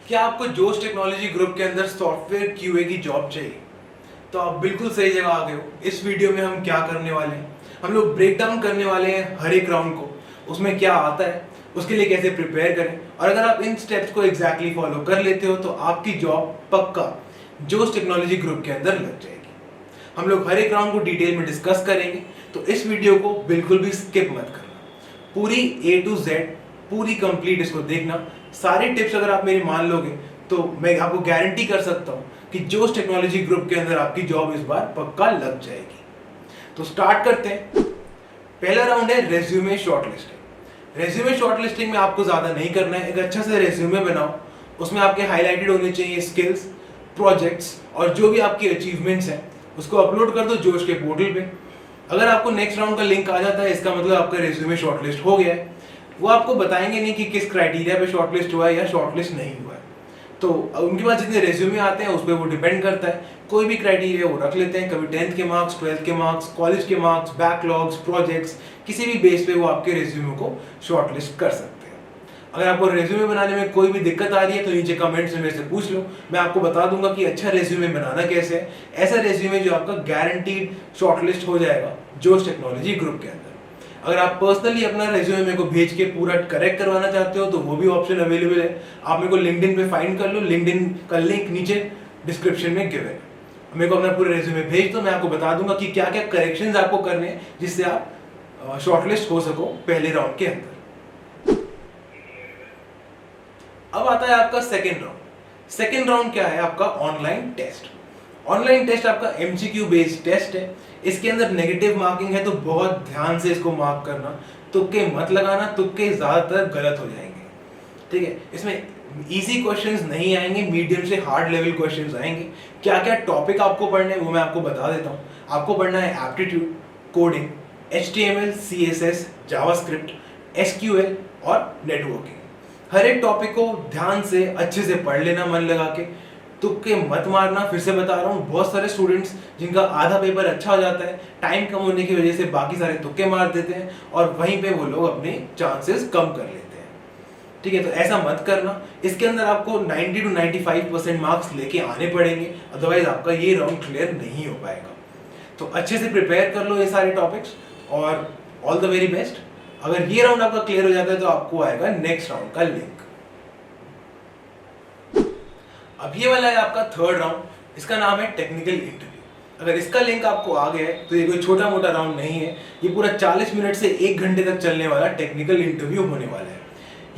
क्या आपको जोश टेक्नोलॉजी ग्रुप के अंदर सॉफ्टवेयर क्यूए की जॉब चाहिए? तो आप बिल्कुल सही जगह आ गए हो। इस वीडियो में हम क्या करने वाले हैं, हम लोग ब्रेक डाउन करने वाले हैं हर एक राउंड को, उसमें क्या आता है, उसके लिए कैसे प्रिपेयर करें, और अगर आप इन स्टेप्स को एग्जैक्टली फॉलो कर लेते हो तो आपकी जॉब पक्का जोश टेक्नोलॉजी ग्रुप के अंदर लग जाएगी। हम लोग हर एक राउंड को डिटेल में डिस्कस करेंगे, तो इस वीडियो को बिल्कुल भी स्किप मत करना। पूरी ए टू जेड पूरी कंप्लीट इसको देखना। सारे टिप्स अगर आप मेरी मान लोगे तो मैं आपको गारंटी कर सकता हूं कि जोश टेक्नोलॉजी ग्रुप के अंदर आपकी जॉब इस बार पक्का लग जाएगी। तो स्टार्ट करते हैं। पहला राउंड है रेज्यूमे शॉर्टलिस्टिंग। रेज्यूमे शॉर्टलिस्टिंग में आपको ज्यादा नहीं करना है, एक अच्छा सा रेज्यूमे बनाओ। उसमें आपके हाईलाइटेड होने चाहिए स्किल्स, प्रोजेक्ट्स और जो भी आपकी अचीवमेंट्स हैं उसको अपलोड कर दो जोश के पोर्टल पे। अगर आपको नेक्स्ट राउंड का लिंक आ जाता है, इसका मतलब आपका रेज्यूमे शॉर्टलिस्ट हो गया है। वो आपको बताएंगे नहीं कि किस क्राइटेरिया पे शॉर्टलिस्ट हुआ है या शॉर्टलिस्ट नहीं हुआ है, तो उनके पास जितने रेज्यूमे आते हैं उस पर वो डिपेंड करता है। कोई भी क्राइटेरिया वो रख लेते हैं, कभी 10th के मार्क्स, 12th के मार्क्स, कॉलेज के मार्क्स, बैकलॉग्स, प्रोजेक्ट्स, किसी भी बेस पे वो आपके रेज्यूमे को शॉर्टलिस्ट कर सकते हैं। अगर आपको रेज्यूमे बनाने में कोई भी दिक्कत आ रही है तो नीचे कमेंट्स में मेरे से पूछ लो, मैं आपको बता दूंगा कि अच्छा रेज्यूमे बनाना कैसे है। ऐसा रेज्यूमे जो आपका गारंटीड शॉर्टलिस्ट हो जाएगा जोश टेक्नोलॉजी ग्रुप के अंदर। अगर आप पर्सनली अपना रेज्यूमे मेरे को भेज के पूरा करेक्ट करवाना चाहते हो तो वो भी ऑप्शन अवेलेबल है। आप मेरे को लिंक्डइन पे फाइंड कर लो, लिंक्डइन का लिंक नीचे डिस्क्रिप्शन में गिवन है। मेरे को अपना पूरा रेज्यूमे भेज दो, मैं आपको बता दूंगा कि क्या क्या करेक्शंस आपको करने हैं जिससे आप शॉर्टलिस्ट हो सको पहले राउंड के अंदर। अब आता है आपका सेकेंड राउंड। सेकेंड राउंड क्या है? आपका ऑनलाइन टेस्ट। ऑनलाइन टेस्ट आपका एमसीक्यू बेस्ड टेस्ट है। इसके अंदर नेगेटिव मार्किंग है, तो बहुत ध्यान से इसको मार्क करना। तुक्के मत लगाना, तुक्के ज्यादातर गलत हो जाएंगे। ठीक है, इसमें इजी क्वेश्चंस नहीं आएंगे, मीडियम से हार्ड लेवल क्वेश्चंस आएंगे। क्या क्या टॉपिक आपको पढ़ने हैं वो मैं आपको बता देता हूँ। आपको पढ़ना है aptitude, coding, HTML, CSS, JavaScript, SQL और नेटवर्किंग। हर एक टॉपिक को ध्यान से अच्छे से पढ़ लेना, मन लगा के, तुक्के मत मारना। फिर से बता रहा हूँ, बहुत सारे स्टूडेंट्स जिनका आधा पेपर अच्छा हो जाता है, टाइम कम होने की वजह से बाकी सारे तुक्के मार देते हैं और वहीं पे वो लोग अपने चांसेस कम कर लेते हैं। ठीक है, तो ऐसा मत करना। इसके अंदर आपको 90 to 95% मार्क्स लेके आने पड़ेंगे, अदरवाइज आपका ये राउंड क्लियर नहीं हो पाएगा। तो अच्छे से प्रिपेयर कर लो ये सारे टॉपिक्स और ऑल द वेरी बेस्ट। अगर ये राउंड आपका क्लियर हो जाता है तो आपको आएगा नेक्स्ट राउंड का लिंक। अब ये वाला है आपका थर्ड राउंड, इसका नाम है टेक्निकल इंटरव्यू। अगर इसका लिंक आपको आ गया है तो ये कोई छोटा मोटा राउंड नहीं है, ये पूरा 40 मिनट से 1 घंटे तक चलने वाला टेक्निकल इंटरव्यू होने वाला है।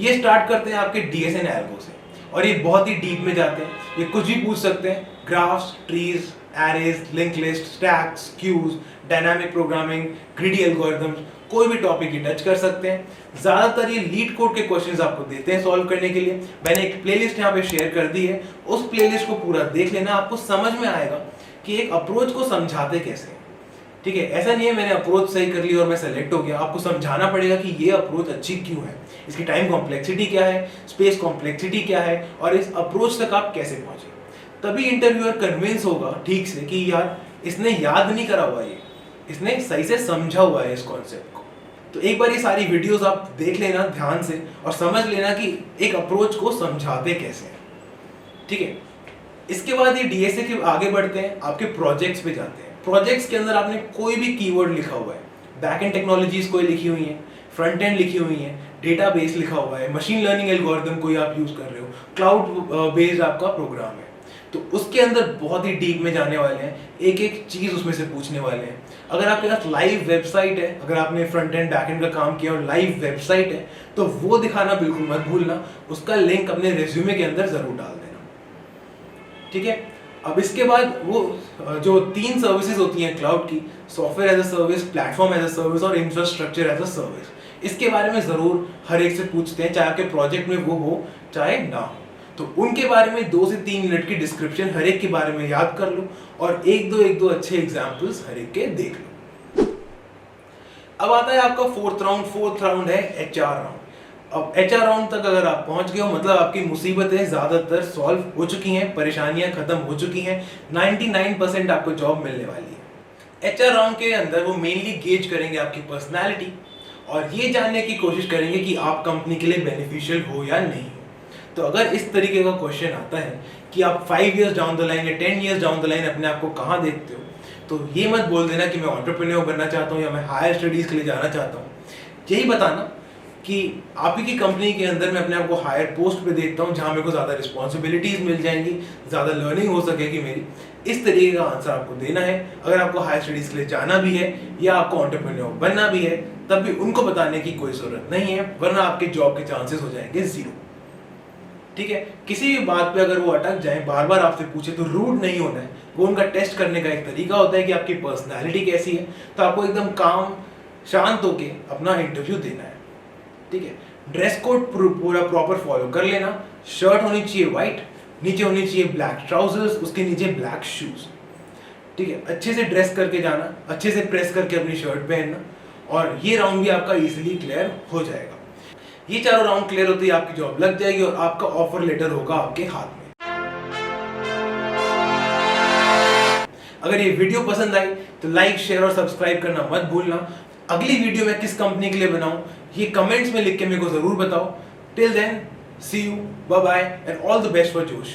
ये स्टार्ट करते हैं आपके DSN एल्गो से और ये बहुत ही डीप में जाते हैं। ये कुछ भी पूछ सकते हैं, graphs, trees, arrays, link list, stacks, queues, dynamic programming, greedy algorithms, कोई भी टॉपिक ही टच कर सकते हैं। ज्यादातर ये लीड कोड के क्वेश्चंस आपको देते हैं सॉल्व करने के लिए। मैंने एक प्लेलिस्ट यहाँ पे शेयर कर दी है, उस प्लेलिस्ट को पूरा देख लेना, आपको समझ में आएगा कि एक अप्रोच को समझाते कैसे। ठीक है, ऐसा नहीं है मैंने अप्रोच सही कर ली और मैं सेलेक्ट हो गया। आपको समझाना पड़ेगा कि ये अप्रोच अच्छी क्यों है, इसकी टाइम कॉम्प्लेक्सिटी क्या है, स्पेस कॉम्प्लेक्सिटी क्या है और इस अप्रोच तक आप कैसे पहुंचे। तभी इंटरव्यूअर कन्विंस होगा ठीक से कि यार इसने याद नहीं करा हुआ, ये इसने सही से समझा हुआ है इस कॉन्सेप्ट को। तो एक बार ये सारी वीडियोस आप देख लेना ध्यान से और समझ लेना कि एक अप्रोच को समझाते कैसे हैं। ठीक है, इसके बाद ये DSA के आगे बढ़ते हैं, आपके प्रोजेक्ट्स पे जाते हैं। प्रोजेक्ट्स के अंदर आपने कोई भी कीवर्ड लिखा हुआ है, बैक एंड टेक्नोलॉजीज कोई लिखी हुई है, फ्रंट एंड लिखी हुई है, डेटाबेस लिखा हुआ है, मशीन लर्निंग एल्गोरिथम कोई आप यूज कर रहे हो, क्लाउड बेस्ड आपका प्रोग्राम है, तो उसके अंदर बहुत ही डीप में जाने वाले हैं, एक एक चीज उसमें से पूछने वाले हैं। अगर आपके पास लाइव वेबसाइट है, अगर आपने फ्रंट एंड बैक एंड का काम किया और लाइव वेबसाइट है तो वो दिखाना बिल्कुल मत भूलना, उसका लिंक अपने रिज्यूमे के अंदर जरूर डाल देना। ठीक है, अब इसके बाद वो जो 3 सर्विसेज होती हैं क्लाउड की, software as a service, platform as a service और इंफ्रास्ट्रक्चर एज अ सर्विस, इसके बारे में जरूर हर एक से पूछते हैं, चाहे आपके प्रोजेक्ट में वो हो चाहे ना हो। तो उनके बारे में 2 से 3 मिनट की डिस्क्रिप्शन हर एक के बारे में याद कर लो और एक दो अच्छे एग्जाम्पल्स हर एक के देख लो। अब आता है आपका फोर्थ राउंड है HR राउंड। अब HR राउंड तक अगर आप पहुंच गए हो मतलब आपकी मुसीबतें ज्यादातर सॉल्व हो चुकी हैं, परेशानियां खत्म हो चुकी हैं, 99% आपको जॉब मिलने वाली है। HR राउंड के अंदर वो मेनली गेज करेंगे आपकी पर्सनैलिटी और ये जानने की कोशिश करेंगे कि आप कंपनी के लिए बेनिफिशियल हो या नहीं हो। तो अगर इस तरीके का क्वेश्चन आता है कि आप 5 इयर्स डाउन द लाइन या 10 इयर्स डाउन द लाइन अपने आप को कहाँ देखते हो, तो ये मत बोल देना कि मैं एंटरप्रेन्योर बनना चाहता हूँ या मैं हायर स्टडीज़ के लिए जाना चाहता हूँ। यही बताना कि आप ही की कंपनी के अंदर मैं अपने आप को हायर पोस्ट पे देखता हूँ, जहाँ मेरे को ज़्यादा रिस्पॉन्सिबिलिटीज़ मिल जाएंगी, ज़्यादा लर्निंग हो सकेगी मेरी। इस तरीके का आंसर आपको देना है। अगर आपको हायर स्टडीज़ के लिए जाना भी है या आपको एंटरप्रेन्योर बनना भी है, तब भी उनको बताने की कोई ज़रूरत नहीं है, वरना आपके जॉब के चांसेस हो जाएंगे 0। ठीक है, किसी भी बात पे अगर वो अटक जाए, बार बार आपसे पूछे, तो रूड नहीं होना है। वो उनका टेस्ट करने का एक तरीका होता है कि आपकी पर्सनैलिटी कैसी है। तो आपको एकदम काम शांत होके अपना इंटरव्यू देना है। ठीक है, ड्रेस कोड पूरा प्रॉपर फॉलो कर लेना। शर्ट होनी चाहिए वाइट, नीचे होनी चाहिए ब्लैक ट्राउजर्स, उसके नीचे ब्लैक शूज। ठीक है, अच्छे से ड्रेस करके जाना, अच्छे से प्रेस करके अपनी शर्ट पहनना, और ये राउंड भी आपका इजीली क्लियर हो जाएगा। ये चारों राउंड क्लियर होते ही आपकी जॉब लग जाएगी और आपका ऑफर लेटर होगा आपके हाथ में। अगर ये वीडियो पसंद आई तो लाइक, शेयर और सब्सक्राइब करना मत भूलना। अगली वीडियो मैं किस कंपनी के लिए बनाऊं, ये कमेंट्स में लिख के मेरे को जरूर बताओ। Till then, see you, bye bye and all the best for जोश।